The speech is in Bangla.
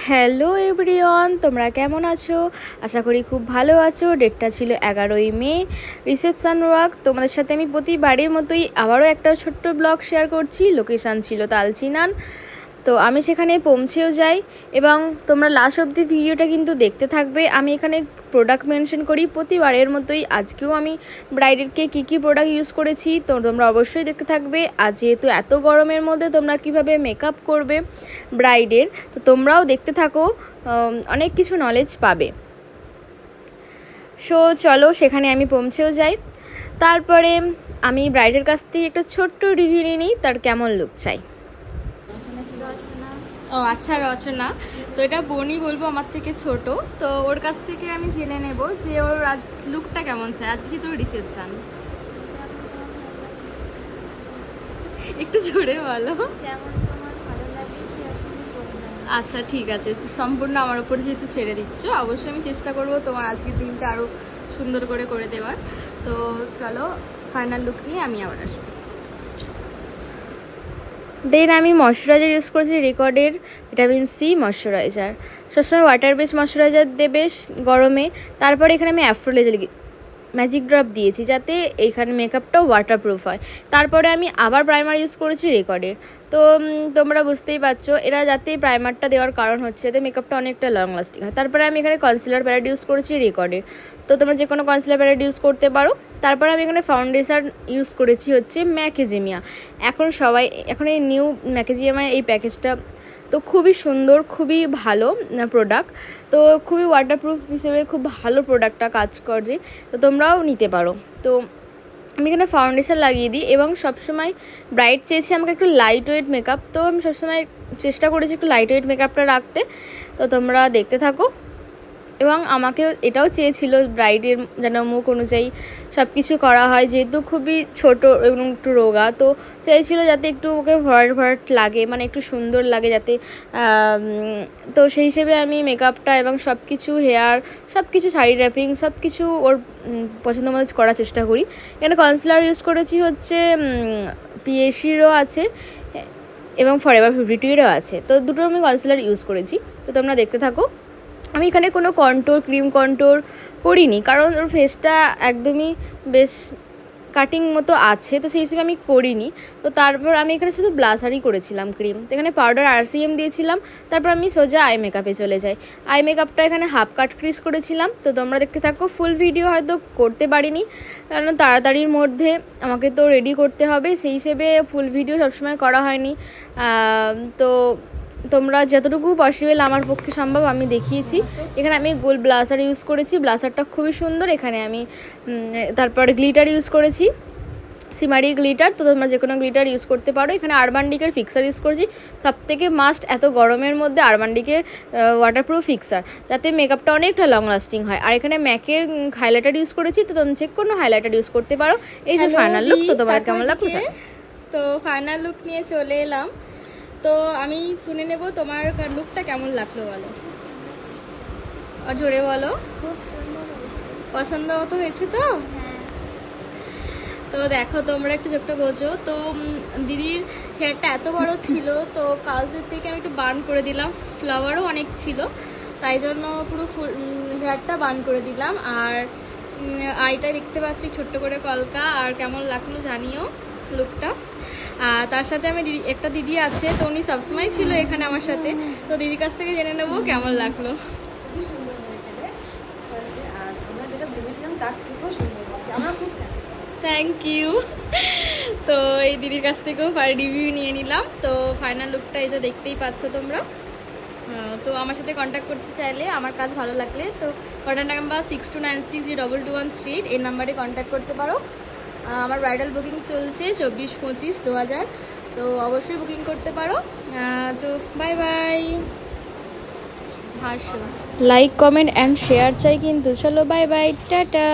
হ্যালো এভরিওয়ান, তোমরা কেমন আছো? আশা করি খুব ভালো আছো। ডেটটা ছিল 11ই মে, রিসেপশন ওয়াক। তোমাদের সাথে আমি প্রতিবারের মতোই আবারও একটা ছোট্ট ব্লগ শেয়ার করছি। লোকেশান ছিল তালচিনান। তো আমি সেখানে পৌঁছেও যাই এবং তোমরা লাস্ট অবধি ভিডিওটা কিন্তু দেখতে থাকবে। আমি এখানে প্রোডাক্ট মেনশন করি প্রতিবারের মতোই। আজকেও আমি ব্রাইডেরকে কী প্রোডাক্ট ইউজ করেছি তো তোমরা অবশ্যই দেখতে থাকবে। আর যেহেতু এত গরমের মধ্যে তোমরা কিভাবে মেকআপ করবে ব্রাইডের, তো তোমরাও দেখতে থাকো, অনেক কিছু নলেজ পাবে। সো চলো সেখানে আমি পৌঁছেও যাই। তারপরে আমি ব্রাইডের কাছ থেকে একটা ছোট্ট রিভিউ নিয়ে নিই তার কেমন লুক চাই। ও আচ্ছা, রচনা। তো এটা বোনই বলবো, আমার থেকে ছোট। তো ওর কাছ থেকে আমি জেনে নেব যে ওর লুকটা কেমন চাই। আজকে তোর রিসেপশন, একটু জোরে বলো। আচ্ছা ঠিক আছে, সম্পূর্ণ আমার উপরে যেহেতু ছেড়ে দিচ্ছ, অবশ্যই আমি চেষ্টা করবো তোমার আজকের দিনটা আরও সুন্দর করে দেওয়ার। তো চলো ফাইনাল লুক নিয়ে আমি আবার আসবো। দেন আমি ময়শ্চারাইজার ইউজ করেছি রেকর্ডের ভিটামিন সি ময়শ্চারাইজার। সবসময় ওয়াটার বেস ময়শ্চারাইজার দেবে গরমে। তারপরে এখানে আমি অ্যাফ্রোলেজার ম্যাজিক ড্রপ দিয়েছি যাতে এইখানে মেকআপটাও ওয়াটারপ্রুফ হয়। তারপরে আমি আবার প্রাইমার ইউজ করেছি রেকর্ডের। তো তোমরা বুঝতেই পারছো এরা যাতে প্রাইমারটা দেওয়ার কারণ হচ্ছে যাতে মেকআপটা অনেকটা লং লাস্টিং হয়। তারপরে আমি এখানে কনসিলার প্যালেট ইউজ করেছি রেকর্ডের। তো তোমরা যে কোনো কনসিলার প্যালেট ইউজ করতে পারো। তারপরে আমি এখানে ফাউন্ডেশন ইউজ করেছি হচ্ছে ম্যাকেজিমিয়া। এখন এই নিউ ম্যাকেজিমিয়ার এই প্যাকেজটা তো খুবই সুন্দর, খুবই ভালো প্রোডাক্ট। তো খুবই ওয়াটারপ্রুফ হিসেবে খুব ভালো প্রোডাক্টটা কাজ করে, তো তোমরাও নিতে পারো। তো আমি এখানে ফাউন্ডেশন লাগিয়ে দিই এবং সবসময় ব্রাইট চেয়েছি আমাকে একটু লাইট ওয়েট মেকআপ। তো আমি সবসময় চেষ্টা করেছি একটু লাইট ওয়েট মেকআপটা রাখতে। তো তোমরা দেখতে থাকো। এবং আমাকে এটাও চেয়েছিল ব্রাইডের যেন মুখ অনুযায়ী সব কিছু করা হয়, যেহেতু খুবই ছোট এবং একটু রোগা। তো চেয়েছিল যাতে একটু ওকে ভরাট লাগে, মানে একটু সুন্দর লাগে যাতে। তো সেই হিসেবে আমি মেকআপটা এবং সব কিছু হেয়ার সব কিছু শাড়ি র্যাপিং সব কিছু ওর পছন্দ মতো করার চেষ্টা করি। এখানে কনসিলার ইউজ করেছি হচ্ছে পিএসিরও আছে এবং ফরএভার 52-এরও আছে। তো দুটো আমি কনসিলার ইউজ করেছি। তো তোমরা দেখতে থাকো। আমি এখানে কোনো ক্রিম কন্ট্রোল করিনি, কারণ ওর ফেসটা একদমই বেশ কাটিং মতো আছে, তো সেই হিসেবে আমি করিনি। তো তারপর আমি এখানে শুধু ব্লাশারই করেছিলাম ক্রিম। তো এখানে পাউডার RCM দিয়েছিলাম। তারপর আমি সোজা আই মেকআপে চলে যাই। আই মেকআপটা এখানে হাফ কাট ক্রিজ করেছিলাম। তো তোমরা দেখতে থাকো। ফুল ভিডিও হয়তো করতে পারিনি, কারণ তাড়াতাড়ির মধ্যে আমাকে তো রেডি করতে হবে, সেই হিসেবে ফুল ভিডিও সবসময় করা হয়নি। তো তোমরা যতটুকু পসিবল আমার পক্ষে সম্ভব আমি দেখিয়েছি। এখানে আমি গোল্ড ব্লাশার ইউজ করেছি, ব্লাশারটা খুবই সুন্দর। এখানে আমি তারপরে গ্লিটার ইউজ করেছি, সিমারি গ্লিটার। তো তোমরা যে কোনো গ্লিটার ইউজ করতে পারো। এখানে আরবান ডিকের ফিক্সার ইউজ করেছি। সবথেকে মাস্ট এত গরমের মধ্যে আরবান ডিকের ওয়াটারপ্রুফ ফিক্সার, যাতে মেকআপটা অনেকটা লং লাস্টিং হয়। আর এখানে ম্যাকের হাইলাইটার ইউজ করেছি। তো তোমরা যে কোনো হাইলাইটার ইউজ করতে পারো। এই যে ফাইনাল লুক। তো তোমার কেমন লাগলো? তো ফাইনাল লুক নিয়ে চলে এলাম। তো আমি শুনে নেব তোমার লুকটা কেমন লাগলো, বলো। আর জোরে বলো। খুব সুন্দর হয়েছে, পছন্দ মতো হয়েছে তো? তো দেখো তোমরা একটু চোখটা বোঝো। তো দিদির হেয়ারটা এত বড় ছিল, তো কাজের থেকে আমি একটু বার্ন করে দিলাম। ফ্লাওয়ারও অনেক ছিল, তাই জন্য পুরো হেয়ারটা বার্ন করে দিলাম। আর আইটা দেখতে পাচ্ছি ছোট্ট করে কলকা। আর কেমন লাগলো জানিও লুকটা। তার সাথে আমি একটা দিদি আছে, তো উনি সবসময় ছিল এখানে আমার সাথে। তো দিদির কাছ থেকে জেনে নেবো কেমন লাগলো। Thank you. তো এই দিদির কাছ থেকেও রিভিউ নিয়ে নিলাম। তো ফাইনাল লুকটা এই যে দেখতেই পাচ্ছ তোমরা। তো আমার সাথে কন্ট্যাক্ট করতে চাইলে, আমার কাজ ভালো লাগলে, তো কন্ট্যাক্ট নাম্বার 6296022138 এই নাম্বারে কন্ট্যাক্ট করতে পারো। আমার ব্রাইডাল বুকিং চলছে 24-25-2000। তো অবশ্যই বুকিং করতে পারো। তো bye bye. Like comment and share চাই কিন্তু। চলো বাই বাই, টাটা।